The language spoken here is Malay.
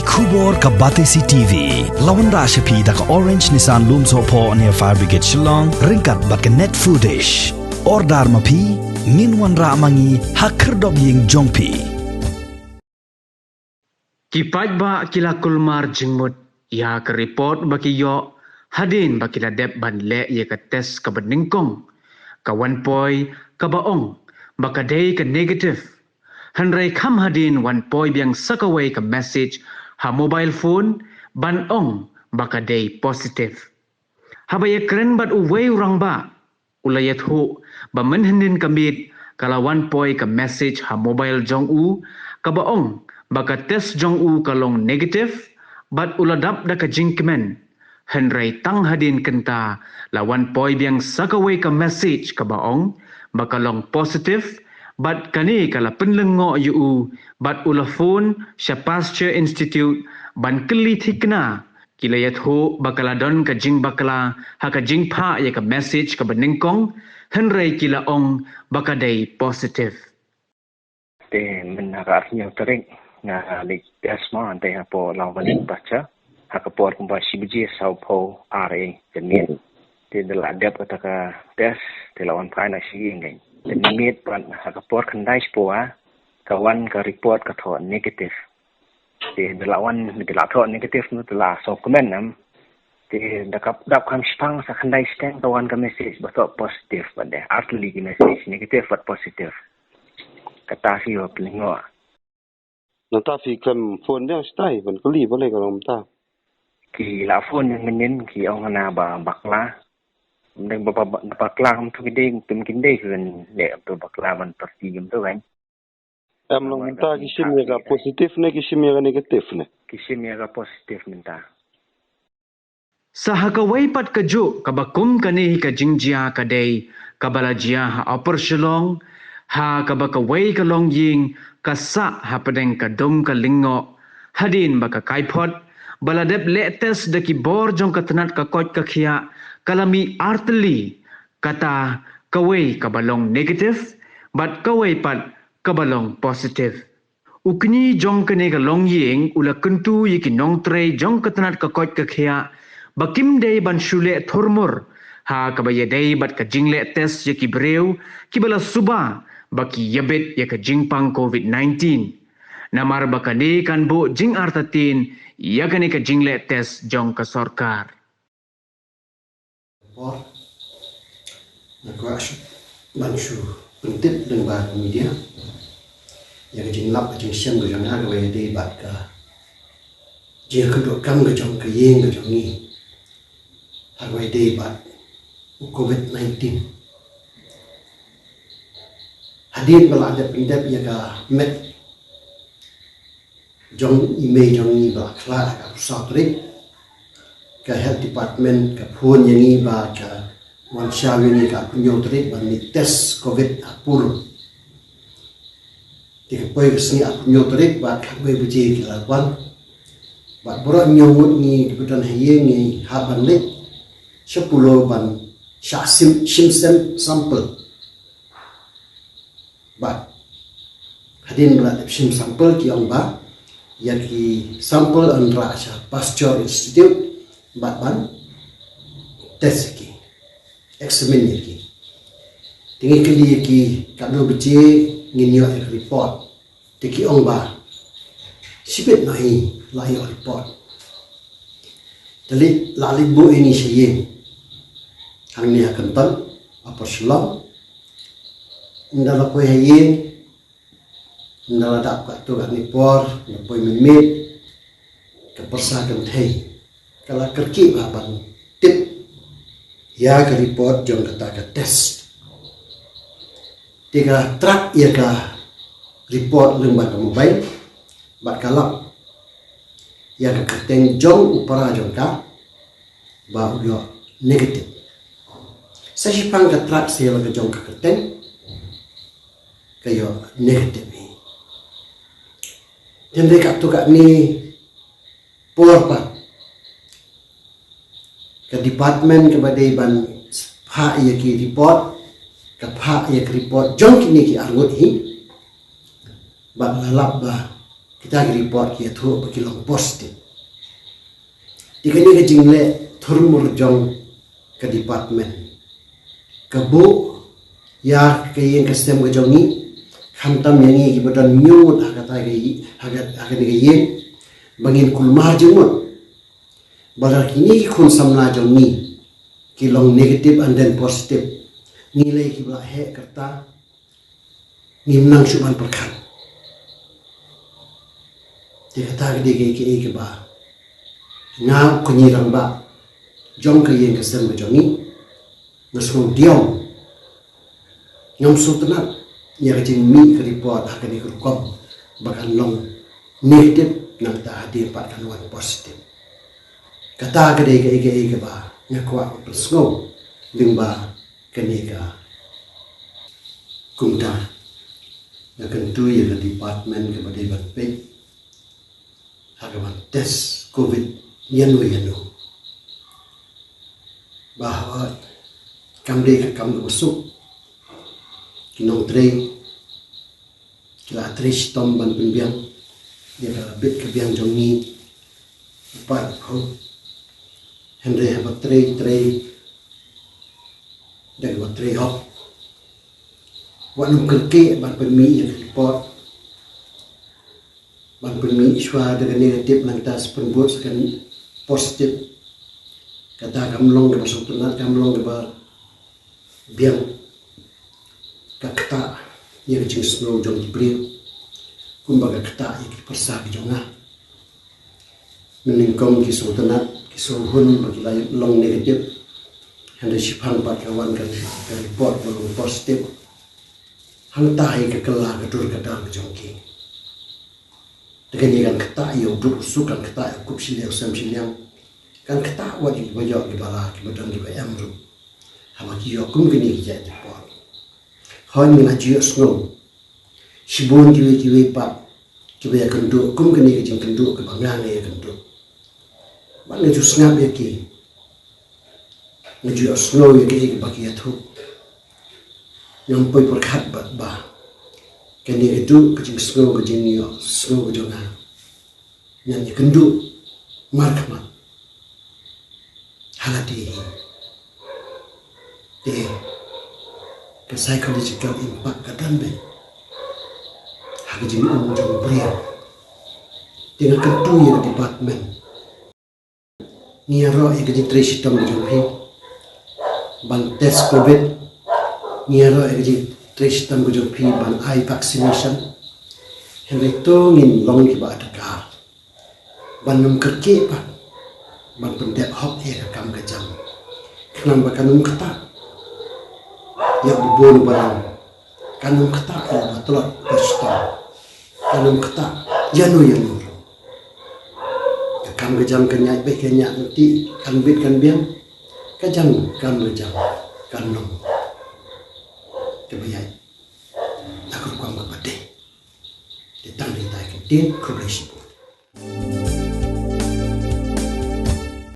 Khubor ka Batesi TV lawan ra shapi da ka Orange Nissan Loom Sopo near Fire Brigade Shillong ringkat bat ka net foodish ordar mapi minwan ra mangi hakrdob ying jongpi Kipat ba kila kulmar jingmut ya ke report baki yo hadin ba kila dep ban le ye ka test ka beningkong ka 1 point ka baong baka day ka negative hanrai kham hadin 1 point yang sakaway ka message ha mobile phone ban ong baka day positive habaya keren bat uway urang ba ulayat hu ba menhendin kamit kala 1 point ka message ha mobile jong u ka baong baka test jong u kalong negative bat uladap da ka jingkemen henrai tang hadin kenta lawan poi biang sakaway ka message ka baong baka long positive bat kani kala penlengo yu bat ula phone sya pasture institute ban keli thikna kilayat ho bakala don ka jing bakala ha ka jing pha ya ka message ka beningkong henrai kila ong baka day positive te menarasnya tering nga lik asma ante hapo lawan baca hakapor kumba sibji saupo are jemin te dela adap ataka tes te lawan prana si ngai te nimit pan hakapor khandai spoa kawan ka report ka tho negative te delawan dela tho negative nu dela so comment nam te dakap dap kam spang sa khandai steng kawan ka message bato positive bade asli ki message negative but positive kata si yo plingo Nata fi kam phone dia stai ban kali boleh kalau mta. Ki la phone yang menin ki ang na ba bakla. Ndeng bakla kam tu kide tum kinde kan le tu bakla ban perti gem tu kan. Am long mta kisim ya positif ne kisim ya negatif ne. Kisim ya positif minta. Sahakaway pat kajo kabakum kani ka jingjia kadai kabalajia ha upper shillong ha kabakaway kalong ying kasa ha pedeng kadom kalingo hadin baka kaipot baladep letes daki bor jong katanat kakot kakhia kalami artli kata kaway kabalong negative but kaway pat kabalong positive ukni jong kane kalong ying ula kentu yiki nong tre jong katanat kakot kakhia bakim day ban shule thormur ha kabaya day bat ka jingle test yaki breu kibala suba baki yabet ya ka jingpang COVID-19. Namar baka ni kan bu jing artatin ya kani ka jingle test jong ka sorkar. Nakwa manshu pentit dengan bahan media yang jing lap jing siam ke jong harga ya dei bat ka jing kedok kam ke jong ke yeng ke jong ni harga dei bat COVID-19 hadir belanja pindap ya ka met jong email jong ni ba klar ka pusatrik ka health department ka phone yang ni ba ka wan shawi ni ka punyotrik ba ni test covid apur ti ka poi sni punyotrik ba ka poi buji ka wan ba boro nyawut ni kebutuhan haye ni haban lik 10 ban syasim simsem sampel ba hadin berat sim sampel ki ong ba yaki sampel andra sha pasture institute ba ban test ki examine ki tingi kali ki kado bece nginyo report tiki ong ba sibet nahi layo report dali lali bu ini sye hang ni akan tan apa selang ndala ko hayin ndala dak ka tu ni por na poi mimit ka persa kan thei kala kerki ba ban tip ya ka report jong kata ka test tiga track ya ka report lembar ka mobile bat kalap ya ka keteng jong upara jong ka ba yo negatif sa sipang ka track sila ka jong ka keteng kayo negatif ni. Dan mereka tu kat ni porpat ke department kepada iban hak ia ki report ke hak ia ki report jong kini ki argut hi ba lalap ba kita report kia thu bagi long positif dikini ke jingle thurmur jong ke department kebu ya ke yang ke sistem ke jongi khamtam yangi ki badan nyut hakata ke hakat ke yen bangin kulmar jengmut balar kini kun samna jongi ki long negative and then positive nilai ki bla he kerta ngimnang syuman perkan dikata ke ba nga kunyirang ba jong ke yang ke sistem ke jongi nasung diom ngam sultanat ya kajing mi ke report akan ikukom bahkan long negatif nang ta hadir pat kanuan positif kata ke ba nyakwa persngo lingba kenega kumta ya kentu ya ke department ke badeban pe hagaman tes covid yanu bahwa kamre ke kam usuk kinong tre kila trish tom ban pembiang dia kala bit ke biang jongi pat ho henry habat tre dan wat tre hop wanum kerke ban permi yang report ban permi iswa dengan negatif nang tas penbuat sekan positif kata kamlong ke masuk tunat kamlong ke bar biang kakta yang jing snow jong jibril kumbaga kakta yang persa ke jonga meningkong ki sultanat ki sulhun bagi long negatif hendak sipang pat kawan ke report belum positif hang tahi ke kelah ke dur ke dang jongki dengan yang kakta yang berusuk kan kakta yang kup siliang sam siliang kan kakta wajib bajak di bala ki badan di amru hama ki yokum kini ki jadi pot hon ni ngaji snow sibun kiwe pat kiwe ya kenduk kum kini ki jing kenduk ke bangang ya kenduk mana jus ngap ya ki ngaji snow ya ki baki ya tu yang poi perkat bat ba kini itu ke jing snow ke jing yo snow ke jonga nyanyi kenduk markmat halati ke psychological impact katan be hak jing jong bria dengan ketu ya department niaro ya ke trace tom jong he ban test covid niaro ya ke trace tom jong he ban eye vaccination henry to ngin long ki ba adakar ban num kerke pa ban pendek hop ya kam ke jam kenam bakanum kata yang bubur barang kanum kata ya batulot pesta kanum kata yanu kam ke jam kenyak be kenyak nanti kan bit kan biang kajang kam ke jam kanum kebayai aku kuam ke bade ditang ditai ke din progression